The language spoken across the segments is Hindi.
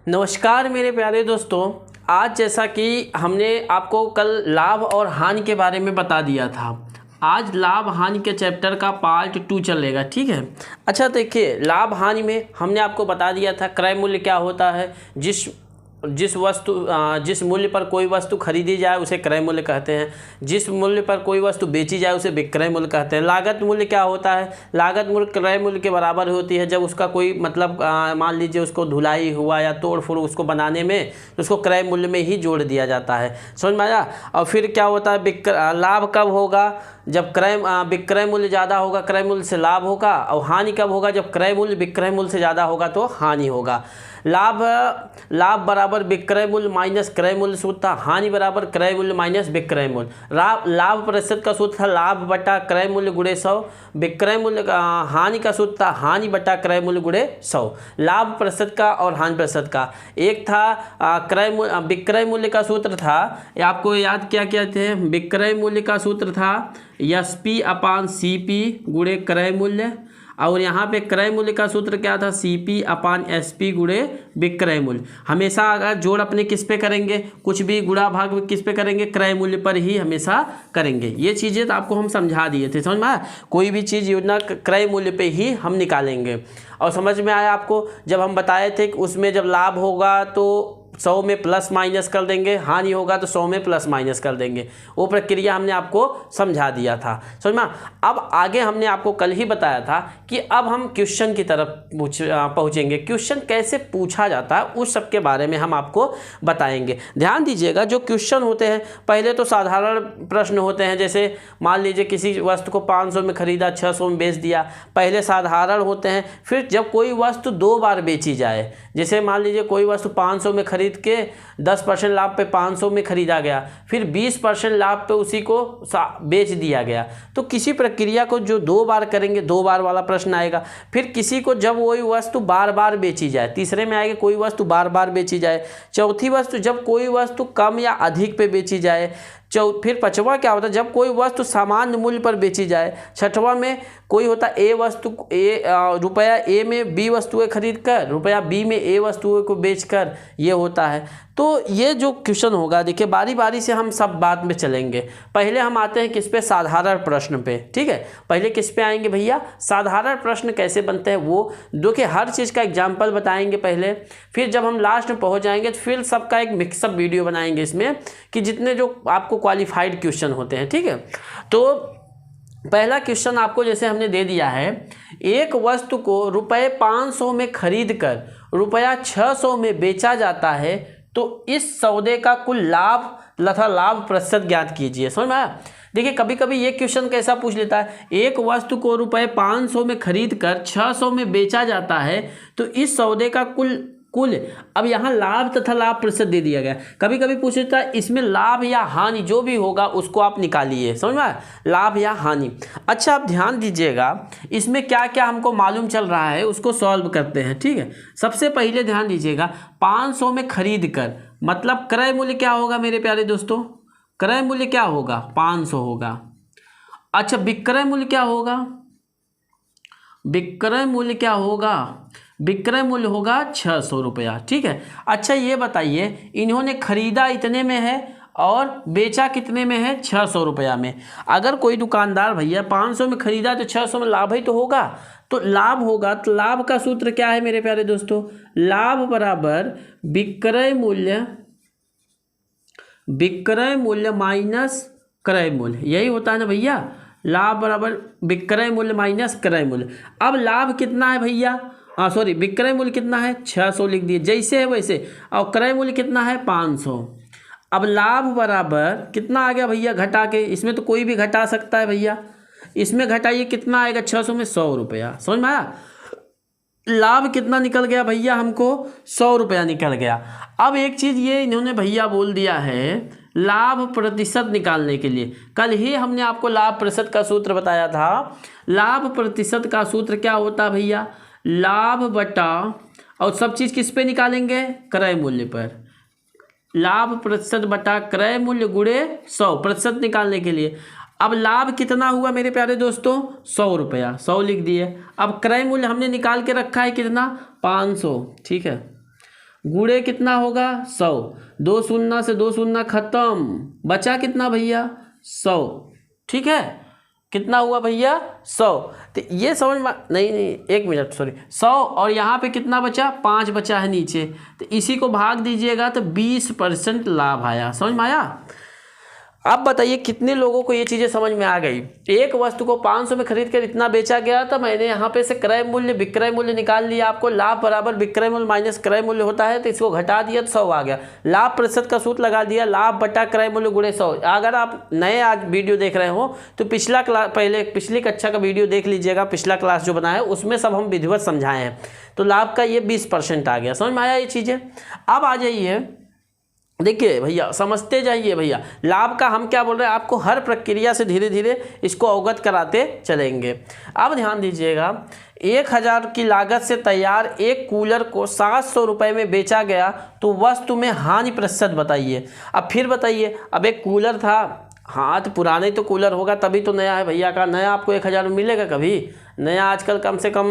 नमस्कार मेरे प्यारे दोस्तों। आज जैसा कि हमने आपको कल लाभ और हानि के बारे में बता दिया था, आज लाभ हानि के चैप्टर का पार्ट 2 चलेगा। ठीक है। अच्छा देखिए, लाभ हानि में हमने आपको बता दिया था क्रय मूल्य क्या होता है। जिस मूल्य पर कोई वस्तु खरीदी जाए उसे क्रय मूल्य कहते हैं। जिस मूल्य पर कोई वस्तु बेची जाए उसे विक्रय मूल्य कहते हैं। लागत मूल्य क्या होता है? लागत मूल्य क्रय मूल्य के बराबर होती है। जब उसका कोई मतलब मान लीजिए उसको धुलाई हुआ या तोड़ फोड़ उसको बनाने में, तो उसको क्रय मूल्य में ही जोड़ दिया जाता है। समझ में आया? और फिर क्या होता है, लाभ कब होगा? जब विक्रय मूल्य ज़्यादा होगा, क्रय मूल्य से लाभ होगा। और हानि कब होगा? जब क्रय मूल्य विक्रय मूल्य से ज़्यादा होगा तो हानि होगा। लाभ बराबर विक्रय मूल्य माइनस क्रय मूल्य सूत्र था। हानि बराबर क्रय मूल्य माइनस विक्रय मूल्य। लाभ प्रतिशत का सूत्र था लाभ बटा क्रय मूल्य गुणे 100। विक्रय मूल्य हानि का सूत्र था हानि बटा क्रय मूल्य गुणे 100। लाभ प्रतिशत का और हानि प्रतिशत का। एक था विक्रय मूल्य का सूत्र था, आपको याद क्या थे? विक्रय मूल्य का सूत्र था SP/CP गुणे क्रय मूल्य। और यहाँ पे क्रय मूल्य का सूत्र क्या था? CP/SP गुणे विक्रय मूल्य। हमेशा अगर जोड़ अपने किस पे करेंगे, कुछ भी गुणा भाग किस पे करेंगे? क्रय मूल्य पर ही हमेशा करेंगे। ये चीज़ें तो आपको हम समझा दिए थे, समझ में आया? कोई भी चीज़ योजना क्रय मूल्य पे ही हम निकालेंगे। और समझ में आया आपको? जब हम बताए थे कि उसमें जब लाभ होगा तो 100 में प्लस माइनस कर देंगे, हानि होगा तो 100 में प्लस माइनस कर देंगे। वो प्रक्रिया हमने आपको समझा दिया था, समझ में? अब आगे हमने आपको कल ही बताया था कि अब हम क्वेश्चन की तरफ पहुंचेंगे। क्वेश्चन कैसे पूछा जाता है उस सब के बारे में हम आपको बताएंगे। ध्यान दीजिएगा, जो क्वेश्चन होते हैं पहले तो साधारण प्रश्न होते हैं। जैसे मान लीजिए किसी वस्तु को 500 में खरीदा, 600 में बेच दिया, पहले साधारण होते हैं। फिर जब कोई वस्तु 2 बार बेची जाए, जैसे मान लीजिए कोई वस्तु 500 में खरीद के 10% लाभ पे 500 में खरीदा गया, फिर 20% लाभ पे उसी को बेच दिया गया, तो किसी प्रक्रिया को जो 2 बार करेंगे 2 बार वाला प्रश्न आएगा। फिर किसी को जब वही वस्तु बार बार बेची जाए, तीसरे में आएगा कोई वस्तु बार बार बेची जाए। चौथी वस्तु जब कोई वस्तु कम या अधिक पे बेची जाए। फिर पांचवा क्या होता है? जब कोई वस्तु सामान्य मूल्य पर बेची जाए। छठवां में कोई होता ए वस्तु रुपया ए में बी वस्तुएं खरीद कर रुपया बी में ए वस्तुएं को बेचकर, ये होता है। तो ये जो क्वेश्चन होगा, देखिए बारी बारी से हम सब बात में चलेंगे। पहले हम आते हैं किस पे? साधारण प्रश्न पे। ठीक है, पहले किस पे आएंगे भैया? साधारण प्रश्न कैसे बनते हैं वो देखिए, हर चीज़ का एग्जाम्पल बताएंगे पहले। फिर जब हम लास्ट में पहुंच जाएंगे तो फिर सबका एक मिक्सअप वीडियो बनाएंगे इसमें, कि जितने जो आपको क्वालिफाइड क्वेश्चन होते हैं। ठीक है, तो पहला क्वेश्चन आपको जैसे हमने दे दिया है, एक वस्तु को रुपये 500 में खरीद कर रुपया 600 में बेचा जाता है, तो इस सौदे का कुल लाभ तथा लाभ प्रतिशत ज्ञात कीजिए। समझ में आया? देखिए कभी कभी ये क्वेश्चन कैसा पूछ लेता है, एक वस्तु को रुपये 500 में खरीद कर 600 में बेचा जाता है, तो इस सौदे का कुल अब यहाँ लाभ तथा लाभ प्रतिशत दे दिया गया। कभी कभी पूछ लेता है इसमें लाभ या हानि जो भी होगा उसको आप निकालिए। समझ में आया? लाभ या हानि। अच्छा, आप ध्यान दीजिएगा, इसमें क्या क्या हमको मालूम चल रहा है उसको सॉल्व करते हैं। ठीक है, सबसे पहले ध्यान दीजिएगा, 500 में खरीद कर मतलब क्रय मूल्य क्या होगा मेरे प्यारे दोस्तों? क्रय मूल्य क्या होगा? 500 होगा। अच्छा, विक्रय मूल्य क्या होगा? विक्रय मूल्य क्या होगा? विक्रय मूल्य होगा 600 रुपया। ठीक है। अच्छा, ये बताइए, इन्होंने खरीदा इतने में है और बेचा कितने में है? 600 रुपया में। अगर कोई दुकानदार भैया 500 में खरीदा तो 600 में लाभ ही तो होगा, तो लाभ होगा। तो लाभ का सूत्र क्या है मेरे प्यारे दोस्तों? लाभ बराबर विक्रय मूल्य माइनस क्रय मूल्य, यही होता है ना भैया? लाभ बराबर विक्रय मूल्य माइनस क्रय मूल्य। अब लाभ कितना है भैया? विक्रय मूल्य कितना है? 600 लिख दिए, जैसे है वैसे। और क्रय मूल्य कितना है? 500। अब लाभ बराबर कितना आ गया भैया? घटा के, इसमें तो कोई भी घटा सकता है भैया, इसमें घटाइए कितना आएगा? 600 में 100 रुपया। समझ में आया? लाभ कितना निकल गया भैया? हमको 100 रुपया निकल गया। अब एक चीज़ ये इन्होंने भैया बोल दिया है, लाभ प्रतिशत निकालने के लिए। कल ही हमने आपको लाभ प्रतिशत का सूत्र बताया था। लाभ प्रतिशत का सूत्र क्या होता भैया? लाभ बटा, और सब चीज़ किस पे निकालेंगे? क्रय मूल्य पर। लाभ प्रतिशत बटा क्रय मूल्य गुणे 100 प्रतिशत निकालने के लिए। अब लाभ कितना हुआ मेरे प्यारे दोस्तों? 100 रुपया, 100 लिख दिए। अब क्रय मूल्य हमने निकाल के रखा है कितना? 500। ठीक है, गुणे कितना होगा 100, 2 शून्य से 2 शून्य खत्म, बचा कितना भैया 100। ठीक है, कितना हुआ भैया 100। तो ये समझ में नहीं 1 मिनट सॉरी 100, और यहाँ पे कितना बचा 5 बचा है नीचे, तो इसी को भाग दीजिएगा तो 20% लाभ आया। समझ में आया? अब बताइए कितने लोगों को ये चीज़ें समझ में आ गई। एक वस्तु को 500 में खरीद कर इतना बेचा गया था, मैंने यहाँ पे से क्रय मूल्य विक्रय मूल्य निकाल लिया। आपको लाभ बराबर विक्रय मूल्य माइनस क्रय मूल्य होता है, तो इसको घटा दिया तो 100 आ गया। लाभ प्रतिशत का सूत्र लगा दिया, लाभ बटा क्रय मूल्य गुणे 100। अगर आप नए आज वीडियो देख रहे हो तो पिछला क्लास पहले पिछली कक्षा का वीडियो देख लीजिएगा, पिछला क्लास जो बना है उसमें सब हम विधिवत समझाए हैं। तो लाभ का ये 20% आ गया। समझ में आया ये चीज़ें? अब आ जाइए, देखिए भैया समझते जाइए भैया, लाभ का हम क्या बोल रहे हैं, आपको हर प्रक्रिया से धीरे धीरे इसको अवगत कराते चलेंगे। अब ध्यान दीजिएगा, 1000 की लागत से तैयार एक कूलर को 700 रुपये में बेचा गया, तो वस्तु में हानि प्रतिशत बताइए। अब फिर बताइए, अब एक कूलर था, हाँ तो पुराने तो कूलर होगा तभी तो नया है भैया का। नया आपको 1000 में मिलेगा कभी? नया आजकल कम से कम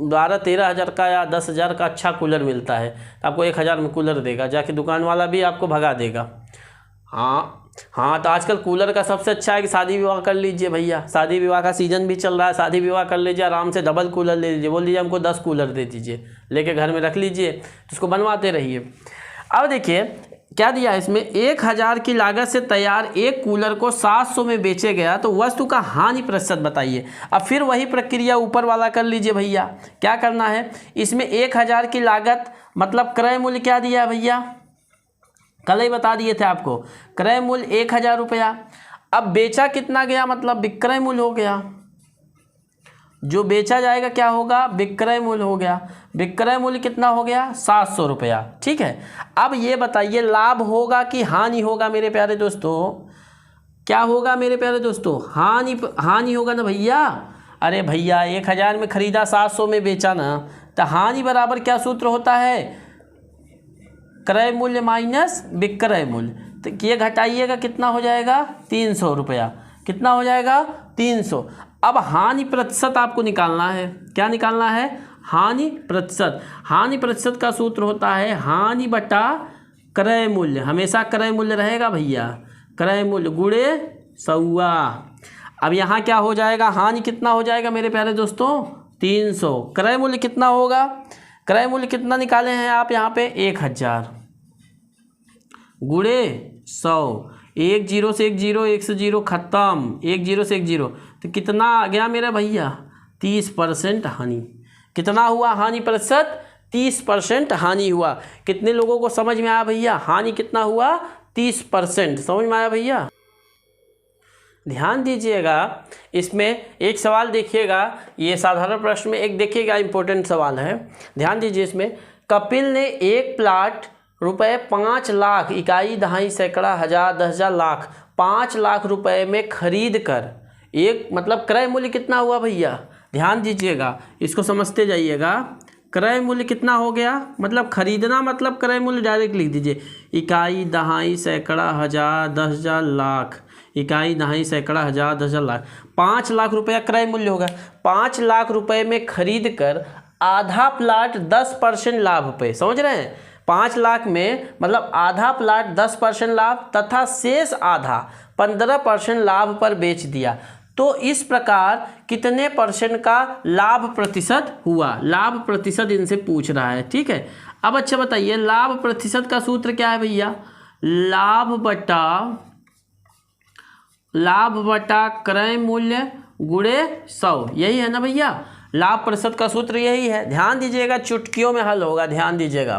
12-13 हज़ार का या 10,000 का अच्छा कूलर मिलता है, तो आपको 1000 में कूलर देगा, जाके दुकान वाला भी आपको भगा देगा। हाँ तो आजकल कूलर का सबसे अच्छा है कि शादी विवाह कर लीजिए भैया, शादी विवाह का सीज़न भी चल रहा है, शादी विवाह कर लीजिए, आराम से डबल कूलर ले लीजिए, बोल दीजिए हमको 10 कूलर दे दीजिए, लेके घर में रख लीजिए, तो उसको बनवाते रहिए। अब देखिए क्या दिया है इसमें, 1000 की लागत से तैयार एक कूलर को 700 में बेचे गया, तो वस्तु का हानि प्रतिशत बताइए। अब फिर वही प्रक्रिया ऊपर वाला कर लीजिए भैया। क्या करना है इसमें, 1000 की लागत मतलब क्रय मूल्य क्या दिया है भैया, कल ही बता दिए थे आपको, क्रय मूल्य 1000 रुपया। अब बेचा कितना गया, मतलब विक्रय मूल्य हो गया, जो बेचा जाएगा क्या होगा, विक्रय मूल्य हो गया। विक्रय मूल्य कितना हो गया 700 रुपया। ठीक है, अब ये बताइए लाभ होगा कि हानि होगा मेरे प्यारे दोस्तों? क्या होगा मेरे प्यारे दोस्तों? हानि होगा ना भैया। अरे भैया 1000 में खरीदा 700 में बेचा ना, तो हानि बराबर क्या सूत्र होता है, क्रय मूल्य माइनस विक्रय मूल्य। तो ये घटाइएगा कितना हो जाएगा 300 रुपया। कितना हो जाएगा 300। अब हानि प्रतिशत आपको निकालना है। क्या निकालना है, हानि प्रतिशत। हानि प्रतिशत का सूत्र होता है हानि बटा क्रय मूल्य, हमेशा क्रय मूल्य रहेगा भैया, क्रय मूल्य गुणे 100। अब यहाँ क्या हो जाएगा, हानि कितना हो जाएगा मेरे प्यारे दोस्तों 300, क्रय मूल्य कितना होगा, क्रय मूल्य कितना निकाले हैं आप यहाँ पे 1000 गुणे 100, 1 0 से 1 0, 1 से 0 खत्म, 1 0 से 1 0, तो कितना आ गया मेरा भैया 30% हानि। कितना हुआ हानि प्रतिशत 30% हानि हुआ। कितने लोगों को समझ में आया भैया, हानि कितना हुआ 30%। समझ में आया भैया? ध्यान दीजिएगा, इसमें एक सवाल देखिएगा, ये साधारण प्रश्न में एक देखिएगा इम्पोर्टेंट सवाल है, ध्यान दीजिए। इसमें कपिल ने एक प्लाट रुपये 5 लाख, इकाई दहाई सैकड़ा हज़ार 10,000 लाख 5 लाख रुपए में खरीद कर एक, मतलब क्रय मूल्य कितना हुआ भैया, ध्यान दीजिएगा, इसको समझते जाइएगा। क्रय मूल्य कितना हो गया, मतलब खरीदना मतलब क्रय मूल्य डायरेक्ट लिख दीजिए, इकाई दहाई सैकड़ा हज़ार 10,000 लाख, इकाई दहाई सैकड़ा हज़ार 10,000 लाख, 5 लाख रुपया क्रय मूल्य होगा। 5 लाख रुपए में खरीद कर आधा प्लाट 10% लाभ पे, समझ रहे हैं, 5 लाख में मतलब आधा प्लाट 10% लाभ तथा शेष आधा 15% लाभ पर बेच दिया, तो इस प्रकार कितने परसेंट का लाभ प्रतिशत हुआ, लाभ प्रतिशत इनसे पूछ रहा है। ठीक है, अब अच्छा बताइए लाभ प्रतिशत का सूत्र क्या है भैया, लाभ बटा क्रय मूल्य गुणे 100, यही है ना भैया, लाभ प्रतिशत का सूत्र यही है। ध्यान दीजिएगा, चुटकियों में हल होगा, ध्यान दीजिएगा।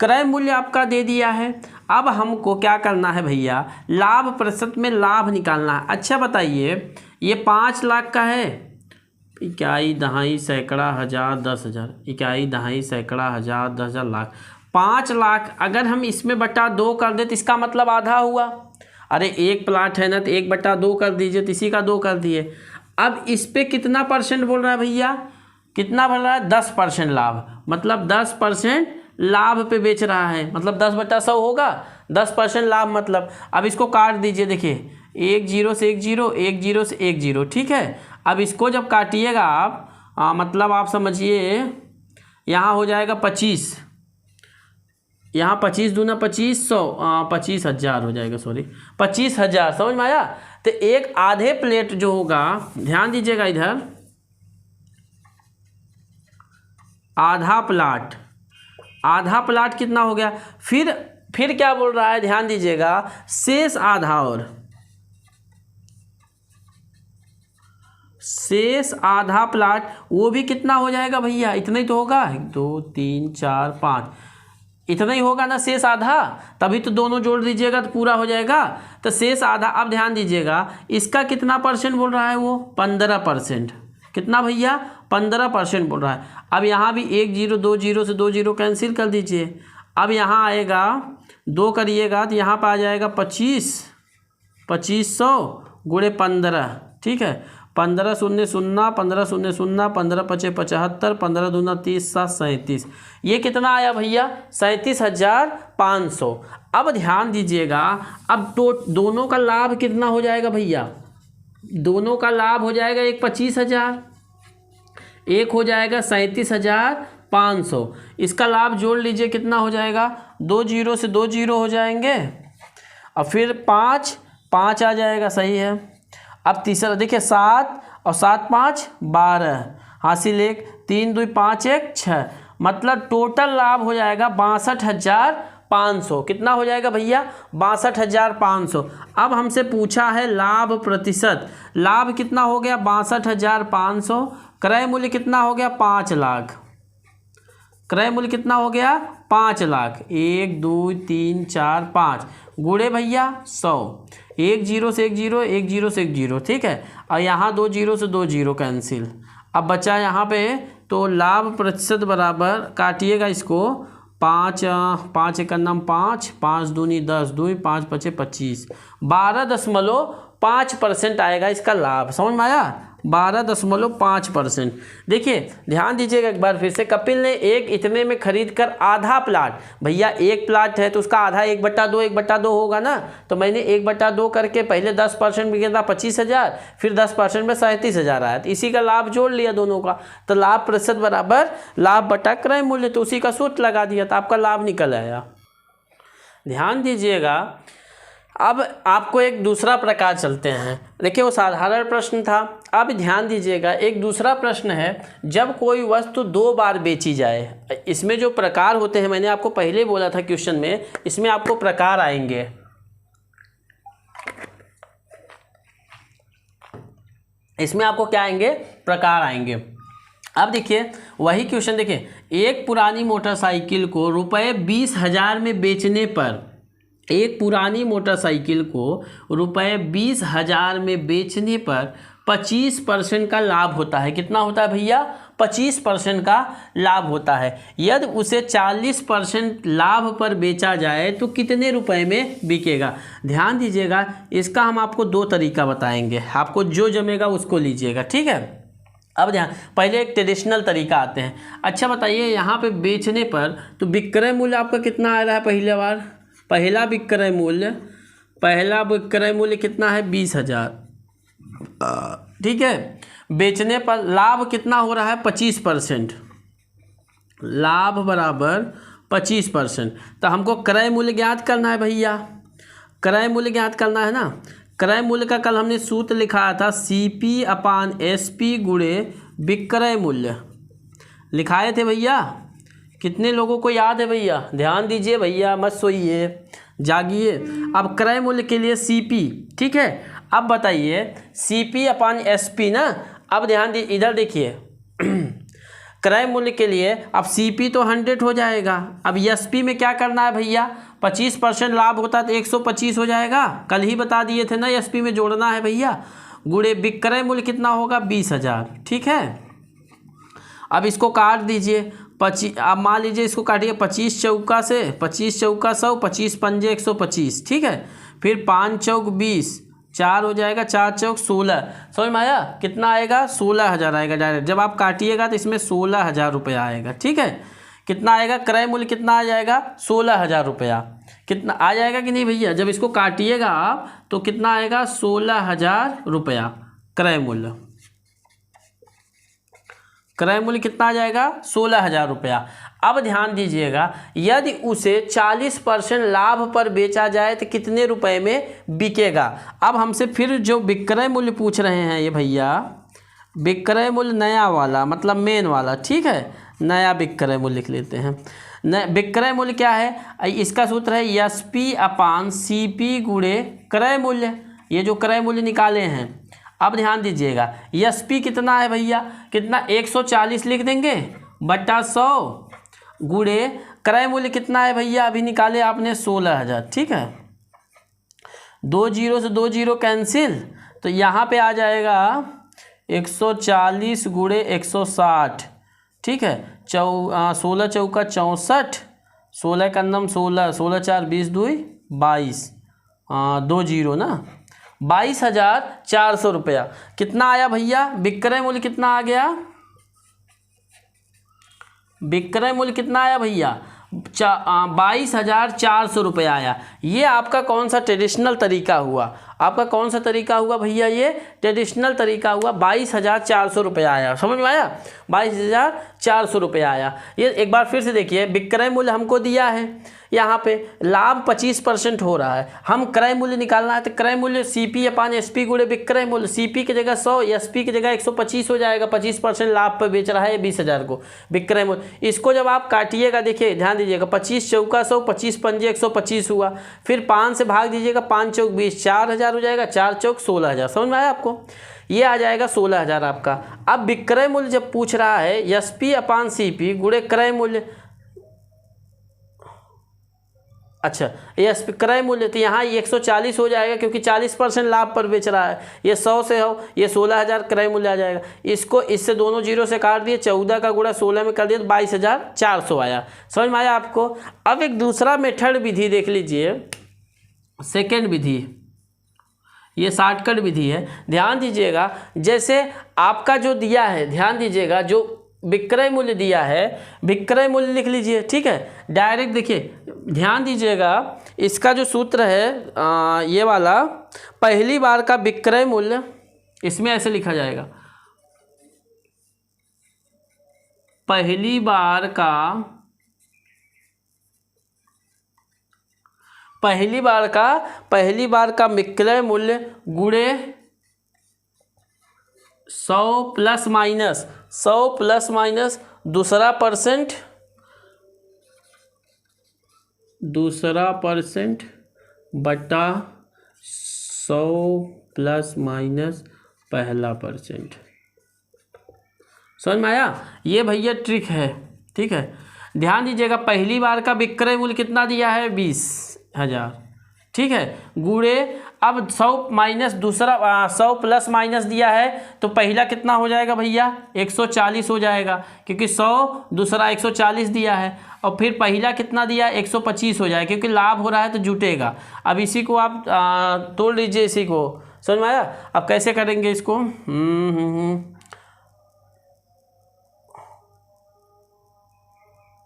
क्रय मूल्य आपका दे दिया है, अब हमको क्या करना है भैया, लाभ प्रतिशत में लाभ निकालना है। अच्छा बताइए, ये 5 लाख का है, इकाई दहाई सैकड़ा हज़ार 10,000, इकाई दहाई सैकड़ा हज़ार 10,000 लाख, 5 लाख अगर हम इसमें बटा 2 कर दे तो इसका मतलब आधा हुआ। अरे एक प्लाट है ना, तो 1/2 कर दीजिए, तो इसी का 2 कर दिए। अब इस पे कितना परसेंट बोल रहा है भैया, कितना बोल रहा है 10% लाभ, मतलब 10% लाभ पे बेच रहा है, मतलब 10/100 होगा, 10% लाभ मतलब। अब इसको काट दीजिए, देखिए 1 0 से 1 0, 1 0 से 1 0, ठीक है। अब इसको जब काटिएगा आप मतलब आप समझिए यहाँ हो जाएगा 25, यहाँ 25 दूना 2500, 25,000 हो जाएगा, सॉरी 25,000, समझ में आया। तो एक आधे प्लेट जो होगा, ध्यान दीजिएगा इधर, आधा प्लाट कितना हो गया। फिर क्या बोल रहा है, ध्यान दीजिएगा, शेष आधा प्लाट वो भी कितना हो जाएगा भैया, इतना ही तो होगा, 1 2 3 4 5, इतना ही होगा ना शेष आधा, तभी तो दोनों जोड़ दीजिएगा तो पूरा हो जाएगा। तो शेष आधा, अब ध्यान दीजिएगा इसका कितना परसेंट बोल रहा है वो, 15%। कितना भैया, 15% बोल रहा है। अब यहाँ भी 1 0 2 0 से 2 0 कैंसिल कर दीजिए। अब यहाँ आएगा 2 करिएगा तो यहाँ पर आ जाएगा 2500 गुणे 15, ठीक है, 15 0 0 15 0 0 15 5 75, 15 दूना 30 7 37, ये कितना आया भैया, 37,500। अब ध्यान दीजिएगा, अब तो दोनों का लाभ कितना हो जाएगा भैया, दोनों का लाभ हो जाएगा, एक 25,000, एक हो जाएगा 37,500। इसका लाभ जोड़ लीजिए, कितना हो जाएगा, 2 0 से 2 0 हो जाएंगे, और फिर 5 आ जाएगा, सही है। अब तीसरा देखिए, 7 और 7 5 12, हासिल 1, 3 2 5 1 6, मतलब टोटल लाभ हो जाएगा 62,500। कितना हो जाएगा भैया, 62,500। अब हमसे पूछा है लाभ प्रतिशत, लाभ कितना हो गया, 62,500। क्रय मूल्य कितना हो गया, 5 लाख। क्रय मूल्य कितना हो गया, 5 लाख। 1 2 3 4 5 गुणे भैया 100, 1 0 से 1 0, 1 0 से 1 0, ठीक है। और यहाँ 2 0 से 2 0 कैंसिल। अब बचा यहाँ पे, तो लाभ प्रतिशत बराबर, काटिएगा इसको, 5 5 एक नाम 5, 5 दूनी 10, 2 5 5 25, 12.5% आएगा इसका लाभ। समझ में आया, 12.5%। देखिए ध्यान दीजिएगा एक बार फिर से, कपिल ने एक इतने में खरीद कर आधा प्लाट, भैया एक प्लाट है तो उसका आधा 1/2 होगा ना, तो मैंने 1/2 करके पहले 10% भी किया था 25,000, फिर 10% में 37,000 आया, तो इसी का लाभ जोड़ लिया दोनों का, तो लाभ प्रतिशत बराबर लाभ बटा क्रय मूल्य, तो उसी का सूत्र लगा दिया, तो आपका लाभ निकल आया। ध्यान दीजिएगा, अब आपको एक दूसरा प्रकार चलते हैं। देखिए वो साधारण प्रश्न था। अब ध्यान दीजिएगा, एक दूसरा प्रश्न है, जब कोई वस्तु 2 बार बेची जाए, इसमें जो प्रकार होते हैं, मैंने आपको पहले बोला था क्वेश्चन में, इसमें आपको प्रकार आएंगे। इसमें आपको क्या आएंगे, प्रकार आएंगे। अब देखिए वही क्वेश्चन, देखिए एक पुरानी मोटरसाइकिल को रुपये 20,000 में बेचने पर, एक पुरानी मोटरसाइकिल को रुपये 20,000 में बेचने पर 25% का लाभ होता है। कितना होता है भैया, 25% का लाभ होता है। यदि उसे 40% लाभ पर बेचा जाए तो कितने रुपए में बिकेगा। ध्यान दीजिएगा, इसका हम आपको 2 तरीका बताएंगे, आपको जो जमेगा उसको लीजिएगा, ठीक है। अब ध्यान, पहले एक ट्रेडिशनल तरीका आते हैं। अच्छा बताइए, यहाँ पे बेचने पर तो विक्रय मूल्य आपका कितना आ रहा है, पहला विक्रय मूल्य कितना है, 20,000, ठीक है। बेचने पर लाभ कितना हो रहा है, 25%, लाभ बराबर 25%। तो हमको क्रय मूल्य ज्ञात करना है भैया, क्रय मूल्य ज्ञात करना है ना। क्रय मूल्य का कल हमने सूत्र लिखाया था, CP/SP गुणे विक्रय मूल्य लिखाए थे भैया। कितने लोगों को याद है भैया, ध्यान दीजिए भैया, मत सोइए, जागिए। अब क्रय मूल्य के लिए CP, ठीक है। अब बताइए CP/SP ना, अब ध्यान दीजिए, इधर देखिए क्रय मूल्य के लिए अब CP तो 100 हो जाएगा। अब SP में क्या करना है भैया, 25% लाभ होता है तो 125 हो जाएगा, कल ही बता दिए थे ना, SP में जोड़ना है भैया, गुणे विक्रय मूल्य कितना होगा, 20,000, ठीक है। अब इसको काट दीजिए, अब मान लीजिए इसको काटिए 25 चौका से, 25 चौका 100, 25 पंजे 125, ठीक है। फिर 5 चौक 20, 4 हो जाएगा, 4 चौक 16, समझ में आया, कितना आएगा, 16,000 आएगा डायरेक्ट। जब आप काटिएगा तो इसमें 16,000 रुपया आएगा, ठीक है। कितना आएगा, क्रय मूल्य कितना आ जाएगा, 16,000 रुपया। कितना आ जाएगा कि नहीं भैया, जब इसको काटिएगा आप तो कितना आएगा, 16,000 रुपया क्रय मूल्य। क्रय मूल्य कितना आ जाएगा 16,000 रुपया। अब ध्यान दीजिएगा, यदि उसे 40% लाभ पर बेचा जाए तो कितने रुपए में बिकेगा। अब हमसे फिर जो विक्रय मूल्य पूछ रहे हैं ये भैया, विक्रय मूल्य नया वाला मतलब मेन वाला, ठीक है, नया विक्रय मूल्य लिख लेते हैं। विक्रय मूल्य क्या है, इसका सूत्र है SP अपान CP गुणे क्रय मूल्य। ये जो क्रय मूल्य निकाले हैं, अब ध्यान दीजिएगा SP कितना है भैया, कितना 140 लिख देंगे बटा 100 गुणे क्रय मूल्य कितना है भैया, अभी निकाले आपने 16,000, ठीक है। 2 जीरो से 2 जीरो कैंसिल, तो यहाँ पे आ जाएगा 140 गुणे 160, ठीक है। 16 चौका 64, 16 का नम 16, 16 4 20 2 22, 2 जीरो ना, 22,400 रुपया। कितना आया भैया विक्रय मूल्य, कितना आ गया विक्रय मूल्य, कितना आया भैया 22,400 रुपया आया। ये आपका कौन सा ट्रेडिशनल तरीका हुआ, आपका कौन सा तरीका हुआ भैया, ये ट्रेडिशनल तरीका हुआ। 22,400 रुपया आया, समझ में आया, 22,400 रुपया आया। ये एक बार फिर से देखिए, विक्रय मूल्य हमको दिया है, यहाँ पे लाभ 25% हो रहा है, हम क्रय मूल्य निकालना है तो क्रय मूल्य CP अपान SP गुणे विक्रय मूल्य। CP की जगह 100, SP की जगह 125 हो जाएगा। 25% लाभ पर बेच रहा है 20,000 को विक्रय मूल्य। इसको जब आप काटिएगा, देखिए ध्यान दीजिएगा, 25 चौका 100, 25 पंजे 125 हुआ, फिर 5 से भाग दीजिएगा, 5 चौक 20, 4,000 हो जाएगा, 4 चौक 16,000। समझ में आया आपको, ये आ जाएगा 16,000 आपका। अब विक्रय मूल्य जब पूछ रहा है SP अपान CP गुणे क्रय मूल्य, अच्छा ये क्रय मूल्य, तो यहाँ 140 हो जाएगा क्योंकि 40% लाभ पर बेच रहा है। ये 100 से हो, ये 16,000 क्रय मूल्य आ जाएगा। इसको इससे दोनों जीरो से काट दिए, 14 का गुणा 16 में कर दिया तो 22,400 आया। समझ में आया आपको। अब एक दूसरा मेथड विधि देख लीजिए, सेकेंड विधि, ये शॉर्टकट विधि है। ध्यान दीजिएगा, जैसे आपका जो दिया है, ध्यान दीजिएगा, जो विक्रय मूल्य दिया है, विक्रय मूल्य लिख लीजिए, ठीक है। डायरेक्ट देखिए, ध्यान दीजिएगा, इसका जो सूत्र है ये वाला, पहली बार का विक्रय मूल्य, इसमें ऐसे लिखा जाएगा, पहली बार का विक्रय मूल्य गुणे 100 प्लस माइनस दूसरा परसेंट बटा 100 प्लस माइनस पहला परसेंट। समझ में आया, ये भैया ट्रिक है, ठीक है। ध्यान दीजिएगा, पहली बार का विक्रय मूल्य कितना दिया है 20,000, ठीक है, गुणे अब 100 माइनस दूसरा 100 प्लस माइनस दिया है तो पहला कितना हो जाएगा भैया 140 हो जाएगा, क्योंकि 100 दूसरा 140 दिया है, और फिर पहला कितना दिया 125 हो जाएगा, क्योंकि लाभ हो रहा है तो जुटेगा। अब इसी को आप तोड़ लीजिए, इसी को, समझ में आया। अब कैसे करेंगे इसको,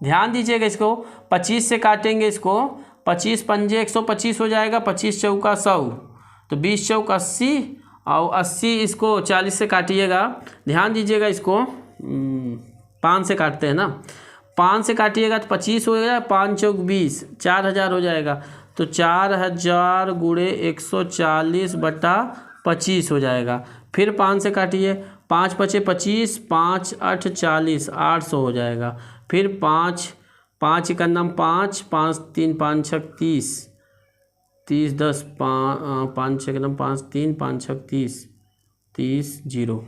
ध्यान दीजिएगा, इसको 25 से काटेंगे, इसको 25 पंजे 125 हो जाएगा, 25 चौका 100, तो 20 चौक 80, और 80 इसको 40 से काटिएगा। ध्यान दीजिएगा, इसको 5 से काटते हैं ना, 5 से काटिएगा तो 25 हो जाएगा, 5 चौक 20, 4,000 हो जाएगा, तो 4,000 गुणे 140 बटा 25 हो जाएगा। फिर 5 से काटिए, 5 पचे 25, 5 8 40, 800 हो जाएगा। फिर 5 का नाम 5, 5 3 5 6 30, 30 10 5 6 का नाम 5 3 5 6 30, 30 0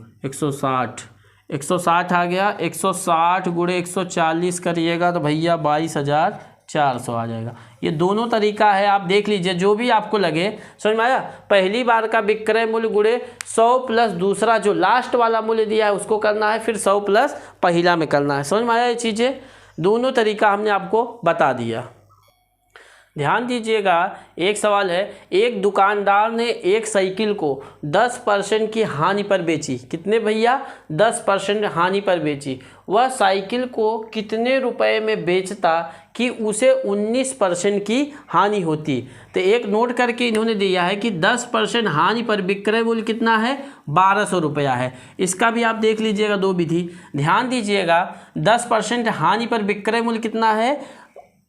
160 आ गया। 160 गुणे 140 करिएगा तो भैया 22,400 आ जाएगा। ये दोनों तरीका है, आप देख लीजिए जो भी आपको लगे। समझ में आया। पहली बार का विक्रय मूल्य गुणे 100 प्लस दूसरा जो लास्ट वाला मूल्य दिया है उसको करना है, फिर 100 प्लस पहला में करना है। समझ में आया। ये चीज़ें दोनों तरीका हमने आपको बता दिया। ध्यान दीजिएगा, एक सवाल है, एक दुकानदार ने एक साइकिल को 10% की हानि पर बेची। कितने भैया? 10% हानि पर बेची। वह साइकिल को कितने रुपए में बेचता कि उसे 19% की हानि होती? तो एक नोट करके इन्होंने दिया है कि 10% हानि पर विक्रय मूल्य कितना है? 1200 रुपया है। इसका भी आप देख लीजिएगा दो विधि। ध्यान दीजिएगा, 10% हानि पर विक्रय मूल्य कितना है?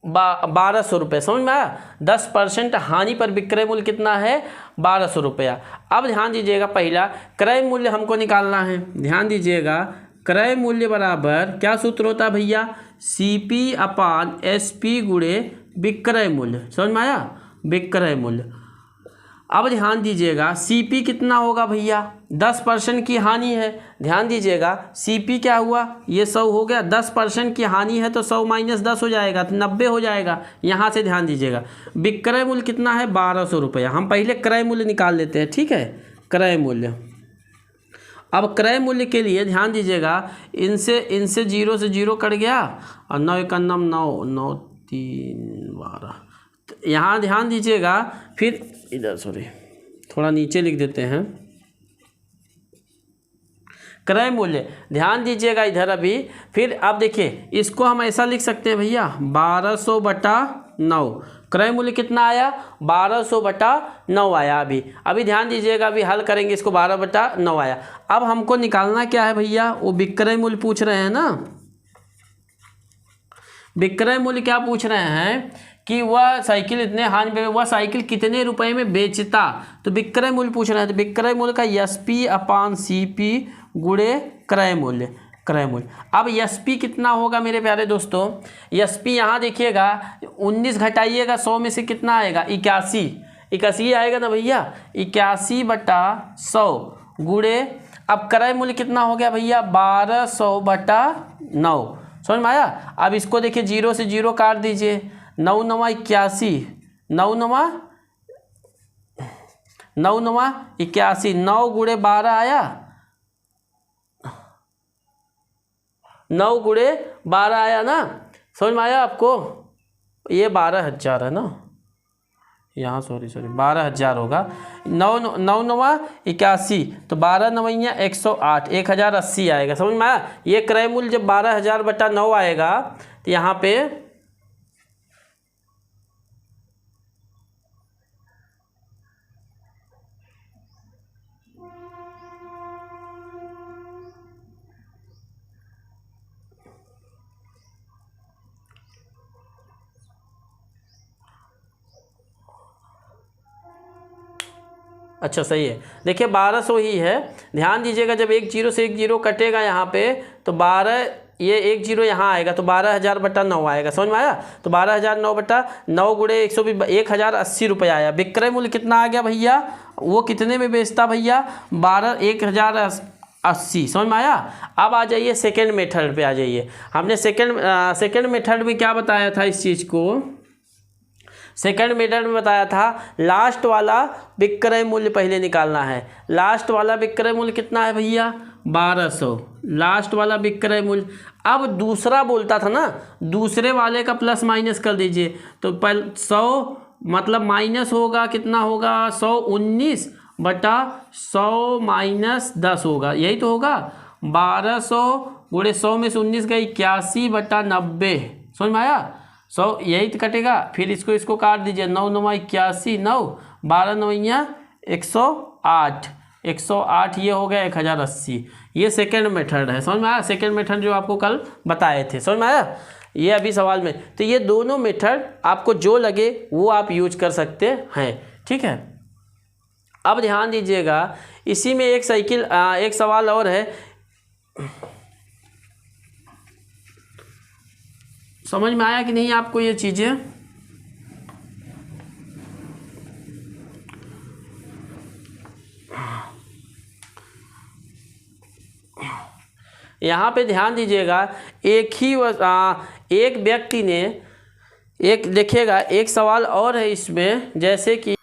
1200 रुपये। समझ में आया? 10% हानि पर विक्रय मूल्य कितना है? 1200 रुपया। अब ध्यान दीजिएगा, पहला क्रय मूल्य हमको निकालना है। ध्यान दीजिएगा, क्रय मूल्य बराबर क्या सूत्र होता है भैया? CP/SP गुणे विक्रय मूल्य। समझ में आया? विक्रय मूल्य। अब ध्यान दीजिएगा, CP कितना होगा भैया? 10% की हानि है। ध्यान दीजिएगा, CP क्या हुआ? ये 100 हो गया। 10% की हानि है तो 100 - 10 हो जाएगा, तो 90 हो जाएगा। यहाँ से ध्यान दीजिएगा, विक्रय मूल्य कितना है? 1200 रुपया। हम पहले क्रय मूल्य निकाल लेते हैं, ठीक है? क्रय मूल्य। अब क्रय मूल्य के लिए ध्यान दीजिएगा, इनसे 0 से 0 कट गया और 9 × 9 9 9 3 12। यहाँ ध्यान दीजिएगा, फिर इधर सॉरी थोड़ा नीचे लिख देते हैं क्रय मूल्य। ध्यान दीजिएगा इधर अभी, फिर अब देखिए इसको हम ऐसा लिख सकते हैं भैया, 1200/9। क्रय मूल्य कितना आया? 1200/9 आया। अभी ध्यान दीजिएगा, अभी हल करेंगे इसको। 12/9 आया। अब हमको निकालना क्या है भैया? वो विक्रय मूल्य पूछ रहे हैं ना। विक्रय मूल्य क्या पूछ रहे हैं कि वह साइकिल इतने हानि पे, वह साइकिल कितने रुपए में बेचता, तो विक्रय मूल्य पूछ रहे हैं। तो विक्रय मूल्य का SP/CP गुणे क्रय मूल्य। क्रय मूल्य। अब SP कितना होगा मेरे प्यारे दोस्तों? SP यहाँ देखिएगा, 19 घटाइएगा 100 में से कितना आएगा? 81। 81 आएगा ना भैया? 81/100 गुणे, अब क्रय मूल्य कितना हो गया भैया? 1200/9। समझ में आया? अब इसको देखिए, 0 से 0 काट दीजिए। 9 × 9 81, 9 × 81, 9 × 12 आया, 9 × 12 आया ना। समझ में आया आपको? ये 12,000 है ना, यहाँ सॉरी 12,000 होगा। 9 × 81, तो 12 × 9 = 108, 1080 आएगा। समझ में आया? ये क्रय मूल्य जब 12,000/9 आएगा तो यहाँ पे अच्छा सही है। देखिए 1200 ही है। ध्यान दीजिएगा, जब 1 0 से 1 0 कटेगा यहाँ पे, तो 12, ये 1 0 यहाँ आएगा तो 12,000/9 आएगा। समझ में आया? तो 12,009/9 गुणे 1080 रुपये आया। विक्रय मूल्य कितना आ गया भैया? वो कितने में बेचता भैया? 1080। समझ में आया? अब आ जाइए सेकेंड मेथड पे आ जाइए। हमने सेकेंड मेथड में क्या बताया था? इस चीज़ को सेकंड मेथड में बताया था, लास्ट वाला विक्रय मूल्य पहले निकालना है। लास्ट वाला विक्रय मूल्य कितना है भैया? 1200। लास्ट वाला विक्रय मूल्य। अब दूसरा बोलता था ना, दूसरे वाले का प्लस माइनस कर दीजिए, तो 100 मतलब माइनस होगा, कितना होगा? 119/100 - 10 होगा। यही तो होगा। 1200 गुणे 100 में से 19 गई, 81/90। समझ में आया? 100 यही तो कटेगा। फिर इसको काट दीजिए, 9 × 9 = 81, 9 12 × 9 = 108, 108 ये हो गया 1080। ये सेकंड मेथड है। समझ में आया? सेकंड मेथड जो आपको कल बताए थे। समझ में आया? ये अभी सवाल में, तो ये दोनों मेथड आपको जो लगे वो आप यूज कर सकते हैं। ठीक है। अब ध्यान दीजिएगा, इसी में एक सवाल और है। समझ में आया कि नहीं आपको ये चीज़ें? यहाँ पे ध्यान दीजिएगा, एक व्यक्ति ने देखिएगा, एक सवाल और है इसमें, जैसे कि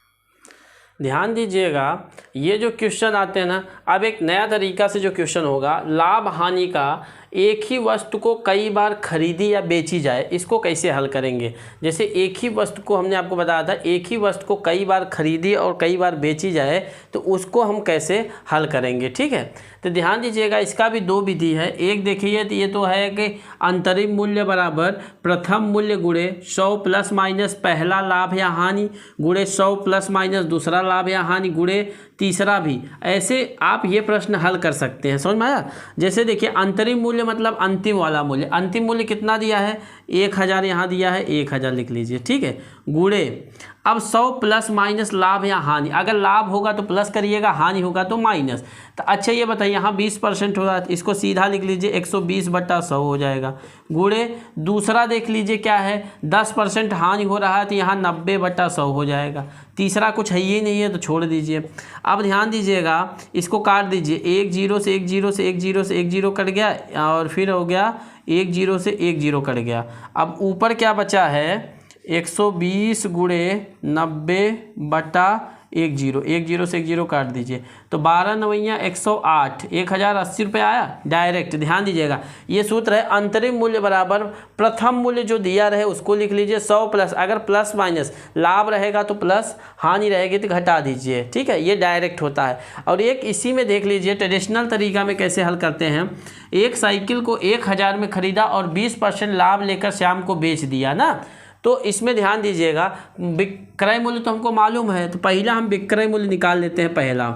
ध्यान दीजिएगा, ये जो क्वेश्चन आते हैं ना, अब एक नया तरीका से जो क्वेश्चन होगा, लाभ हानि का एक ही वस्तु को कई बार खरीदी या बेची जाए, इसको कैसे हल करेंगे। जैसे एक ही वस्तु को हमने आपको बताया था, एक ही वस्तु को कई बार खरीदी और कई बार बेची जाए तो उसको हम कैसे हल करेंगे। ठीक है, तो ध्यान दीजिएगा, इसका भी दो विधि है। एक देखिए तो ये तो है कि अंतरिम मूल्य बराबर प्रथम मूल्य गुणे 100 प्लस माइनस पहला लाभ या हानि गुणे 100 प्लस माइनस दूसरा लाभ या हानि गुणे तीसरा भी। ऐसे आप ये प्रश्न हल कर सकते हैं, समझ में आया। जैसे देखिए अंतरिम मूल्य मतलब अंतिम वाला मूल्य, अंतिम मूल्य कितना दिया है 1000 यहाँ दिया है, 1000 लिख लीजिए। ठीक है, गुणे अब 100 प्लस माइनस लाभ या हानि, अगर लाभ होगा तो प्लस करिएगा, हानि होगा तो माइनस। तो अच्छा ये बताइए यहाँ 20% हो रहा है, इसको सीधा लिख लीजिए 120/100 हो जाएगा। गुणे दूसरा देख लीजिए क्या है, 10% हानि हो रहा है तो यहाँ 90/100 हो जाएगा। तीसरा कुछ है ही नहीं है तो छोड़ दीजिए। अब ध्यान दीजिएगा, इसको काट दीजिए, 1 0 से 1 0 से 1 0 से 1 0 कट गया और फिर हो गया 1 0 से 1 0 कट गया। अब ऊपर क्या बचा है 120 गुणे 90/10, 1 0 से 1 0 काट दीजिए तो 12 9 108, 1080 रुपये आया डायरेक्ट। ध्यान दीजिएगा ये सूत्र है, अंतरिम मूल्य बराबर प्रथम मूल्य जो दिया रहे उसको लिख लीजिए 100 प्लस, अगर प्लस माइनस लाभ रहेगा तो प्लस, हानि रहेगी तो घटा दीजिए। ठीक है, ये डायरेक्ट होता है। और एक इसी में देख लीजिए ट्रेडिशनल तरीका में कैसे हल करते हैं। एक साइकिल को 1000 में खरीदा और 20% लाभ लेकर श्याम को बेच दिया ना, तो इसमें ध्यान दीजिएगा विक्रय मूल्य तो हमको मालूम है, तो पहला हम विक्रय मूल्य निकाल लेते हैं। पहला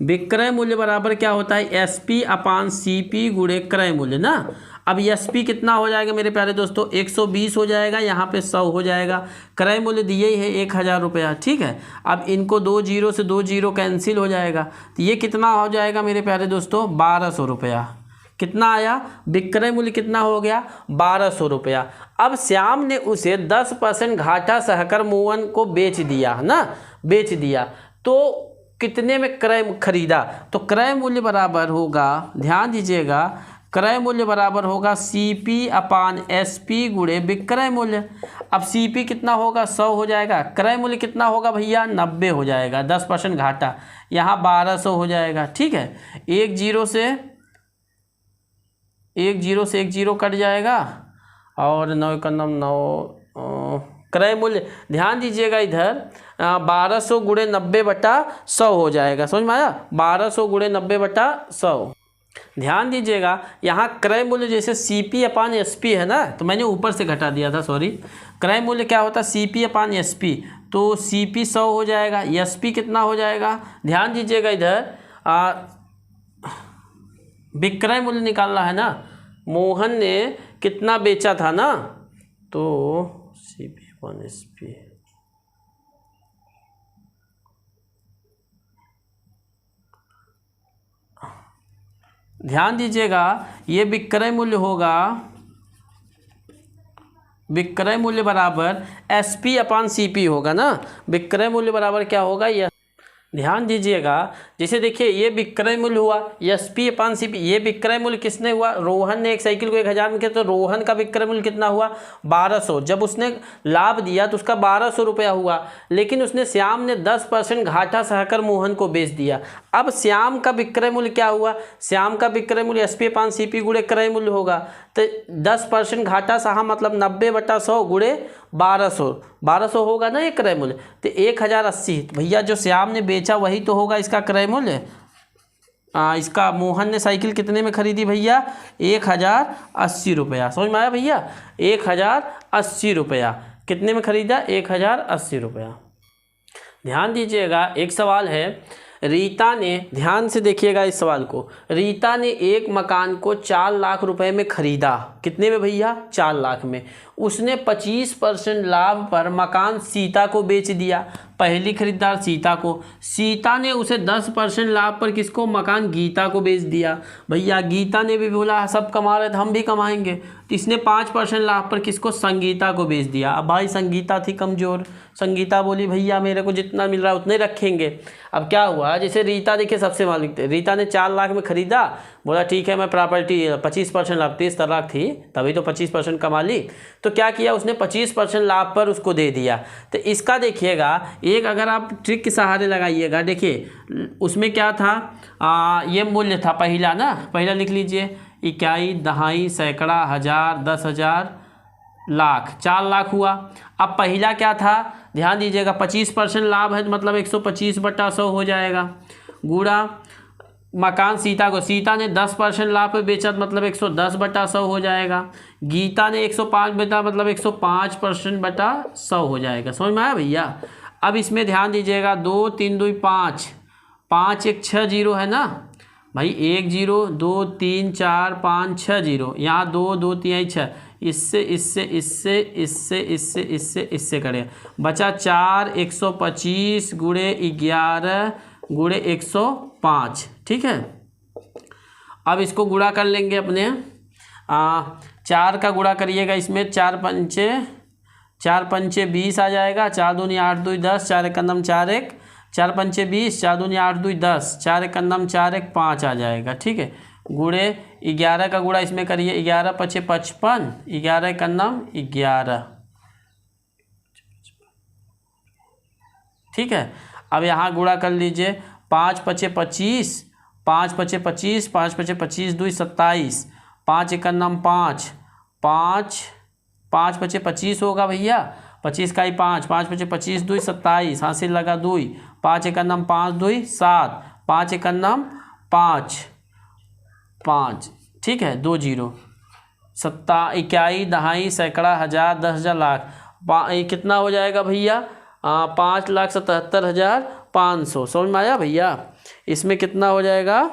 विक्रय मूल्य बराबर क्या होता है SP/CP गुणे क्रय मूल्य ना। अब SP कितना हो जाएगा मेरे प्यारे दोस्तों 120 हो जाएगा, यहाँ पे 100 हो जाएगा। क्रय मूल्य दिए ही है 1000 रुपया। ठीक है, अब इनको 2 0 से 2 0 कैंसिल हो जाएगा, तो ये कितना हो जाएगा मेरे प्यारे दोस्तों 1200 रुपया। कितना आया विक्रय मूल्य कितना हो गया 1200 रुपया। अब श्याम ने उसे 10% घाटा सहकर मोहन को बेच दिया ना, बेच दिया तो कितने में क्रय खरीदा, तो क्रय मूल्य बराबर होगा, ध्यान दीजिएगा, क्रय मूल्य बराबर होगा CP/SP गुणे विक्रय मूल्य। अब CP कितना होगा 100 हो जाएगा, क्रय मूल्य कितना होगा भैया 90 हो जाएगा, 10% घाटा, यहाँ 1200 हो जाएगा। ठीक है, 1 0 से 1 0 कट जाएगा और 9 का 9 क्रय मूल्य ध्यान दीजिएगा इधर 1200 गुणे 90/100 हो जाएगा। समझ में आया, 1200 गुणे 90/100। ध्यान दीजिएगा यहाँ क्रय मूल्य जैसे CP/SP है ना, तो मैंने ऊपर से घटा दिया था, सॉरी। क्रय मूल्य क्या होता है CP/SP, तो CP 100 हो जाएगा, SP कितना हो जाएगा, ध्यान दीजिएगा इधर विक्रय मूल्य निकालना है ना, मोहन ने कितना बेचा था ना, तो CP/SP ध्यान दीजिएगा ये विक्रय मूल्य होगा, विक्रय मूल्य बराबर SP/CP होगा ना। विक्रय मूल्य बराबर क्या होगा ये ध्यान दीजिएगा, जैसे देखिए ये विक्रय मूल्य हुआ SP/CP, ये विक्रय मूल्य किसने हुआ, रोहन ने एक साइकिल को 1000 में किया, तो रोहन का विक्रय मूल्य कितना हुआ 1200। जब उसने लाभ दिया तो उसका 1200 रुपया हुआ, लेकिन उसने श्याम ने 10% घाटा सहकर मोहन को बेच दिया। अब श्याम का विक्रय मूल्य क्या हुआ, श्याम का विक्रय मूल्य SP/CP गुणे क्रय मूल्य होगा, तो 10% घाटा सहा मतलब 90/100 गुणे 1200 होगा ना ये क्रय मूल्य, तो 1080। भैया जो श्याम ने बेचा वही तो होगा इसका क्रय मूल्य। इसका मोहन ने साइकिल कितने में खरीदी भैया 1080 रुपया। समझ में आया भैया, 1080 रुपया कितने में खरीदा 1080 रुपया। ध्यान दीजिएगा एक सवाल है, रीता ने, ध्यान से देखिएगा इस सवाल को, रीता ने एक मकान को 4 लाख रुपए में खरीदा। कितने में भैया 4 लाख में। उसने 25% लाभ पर मकान सीता को बेच दिया, पहली खरीदार सीता को। सीता ने उसे 10% लाभ पर किसको, मकान गीता को बेच दिया। भैया गीता ने भी बोला सब कमा रहे थे हम भी कमाएंगे, तो इसने 5% लाभ पर किसको, संगीता को बेच दिया। अब भाई संगीता थी कमज़ोर, संगीता बोली भैया मेरे को जितना मिल रहा है उतने रखेंगे। अब क्या हुआ, जैसे रीता देखिए सबसे मालिक थे, रीता ने 4 लाख में खरीदा, बोला ठीक है मैं प्रॉपर्टी 25% लाभ, 30 लाख थी तभी तो 25% कमा ली, तो क्या किया उसने 25% लाभ पर उसको दे दिया। तो इसका देखिएगा एक अगर आप ट्रिक के सहारे लगाइएगा, देखिए उसमें क्या था ये मूल्य था पहला ना, पहला लिख लीजिए इकाई, दहाई, सैकड़ा, हज़ार, 10,000, लाख, 4 लाख हुआ। अब पहला क्या था, ध्यान दीजिएगा 25% लाभ है, मतलब 125/100 हो जाएगा। गुणा मकान सीता को, सीता ने 10% लाभ पे बेचा, मतलब 110/100 हो जाएगा। गीता ने 105 बेचा, मतलब 105%/100 हो जाएगा। समझ में आया भैया। अब इसमें ध्यान दीजिएगा 2 3 2 5, 5 1 6 जीरो है ना भाई, 1 0 2 3 4 5 6 जीरो, यहाँ 2 2 3 6, इससे इससे इससे इससे इससे इससे इससे करें, बचा 4, 125 गुणे 11 गुणे 105, ठीक है। अब इसको गुणा कर लेंगे अपने, 4 का गुणा करिएगा इसमें, 4 पंचे 20 आ जाएगा, 4 दूनी 8 2 10, 4 1 9 4 1, 4 पंचे 20, 4 दूनी 8 2 10, 4 1 9 4 1 5 आ जाएगा, ठीक है। गुणे 11 का गुणा इसमें करिए, 11 पचे 55, 11 1 9 11, ठीक है। अब यहाँ गुणा कर लीजिए, 5 पचे 25, 5 पचे 25, 5 पचे 25 2 27, 5 1 9 5, 5 पचे 25 होगा भैया, 25 का ही 5, 5 पचे 25 2 27, हासिल लगा 2, 5 1 9 5 2 7, 5 1 9 5 5, ठीक है, 2 0, इकाई, दहाई, सैकड़ा, हज़ार, 10,000, लाख, कितना हो जाएगा भैया, 5,77,500। समझ में आया भैया। इसमें कितना हो जाएगा,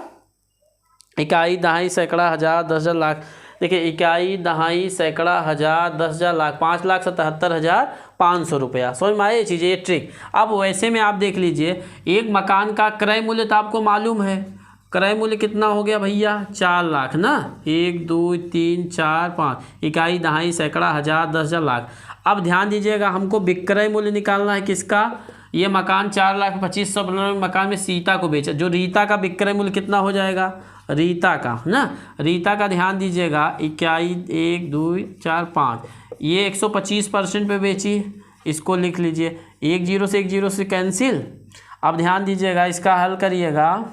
इकाई, दहाई, सैकड़ा, हज़ार, 10,000, लाख। देखिए इकाई, दहाई, सैकड़ा, हज़ार, 10,000, लाख, 5,77,500 रुपया। समझ में आए ये चीज़ें, ये ट्रिक। अब वैसे में आप देख लीजिए, एक मकान का क्रय मूल्य तो आपको मालूम है, क्रय मूल्य कितना हो गया भैया, 4 लाख ना, 1 2 3 4 5, इकाई, दहाई, सैकड़ा, हज़ार, 10,000, लाख। अब ध्यान दीजिएगा, हमको विक्रय मूल्य निकालना है किसका, ये मकान 4,25,100 मकान में सीता को बेचा, जो रीता का विक्रय मूल्य कितना हो जाएगा, रीता का ना, रीता का ध्यान दीजिएगा, इकाई 1 2 4 5, ये 125% पे बेची, इसको लिख लीजिए, 1 0 से 1 0 से कैंसिल। अब ध्यान दीजिएगा, इसका हल करिएगा,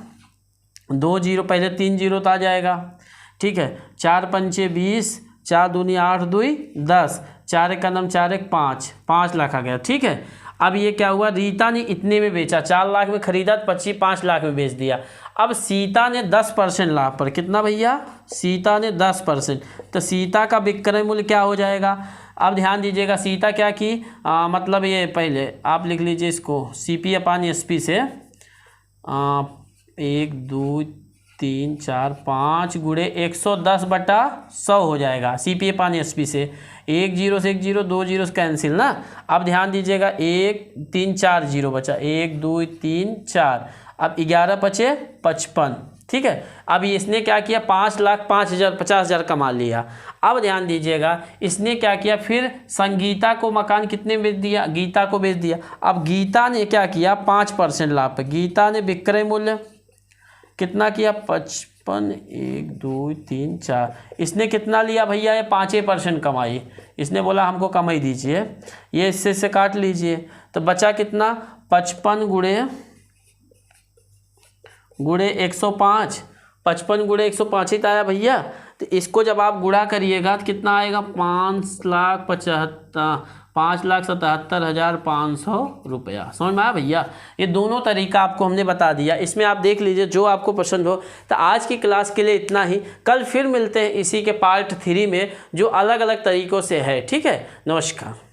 2 0 पहले 3 0 तो आ जाएगा, ठीक है। 4 पंचे 20, 4 दूनी 8 2 10, 4 1 9 4 1 5, 5 लाख आ गया, ठीक है। अब ये क्या हुआ, रीता ने इतने में बेचा, 4 लाख में खरीदा, 5 लाख में बेच दिया। अब सीता ने 10% लाभ पर, कितना भैया, सीता ने 10%, तो सीता का विक्रय मूल्य क्या हो जाएगा। अब ध्यान दीजिएगा, सीता क्या की, मतलब ये पहले आप लिख लीजिए इसको, CP/SP से 1 2 3 4 5 गुणे 110/100 हो जाएगा, CP/SP से, 1 0 से 1 0, 2 0 से कैंसिल ना। अब ध्यान दीजिएगा, 1 3 4 0 बचा, 1 2 3 4, अब 11 बचे 55, ठीक है। अब इसने क्या किया, 5,05,000 कमा लिया। अब ध्यान दीजिएगा, इसने क्या किया, फिर संगीता को मकान कितने में बेच दिया, गीता को बेच दिया। अब गीता ने क्या किया, 5% लाभ पे, गीता ने विक्रय मूल्य कितना किया, 55, 1 2 3 4, इसने कितना लिया भैया, ये 5% कमाई, इसने बोला हमको कमाई दीजिए, ये इससे से काट लीजिए, तो बचा कितना, 55 गुणे 105, 55 गुणे 105 ही तो आया भैया। तो इसको जब आप गुणा करिएगा तो कितना आएगा, 5,77,500 रुपया। समझ में आया भैया। ये दोनों तरीका आपको हमने बता दिया, इसमें आप देख लीजिए जो आपको पसंद हो। तो आज की क्लास के लिए इतना ही, कल फिर मिलते हैं इसी के पार्ट 3 में, जो अलग अलग तरीक़ों से है, ठीक है। नमस्कार।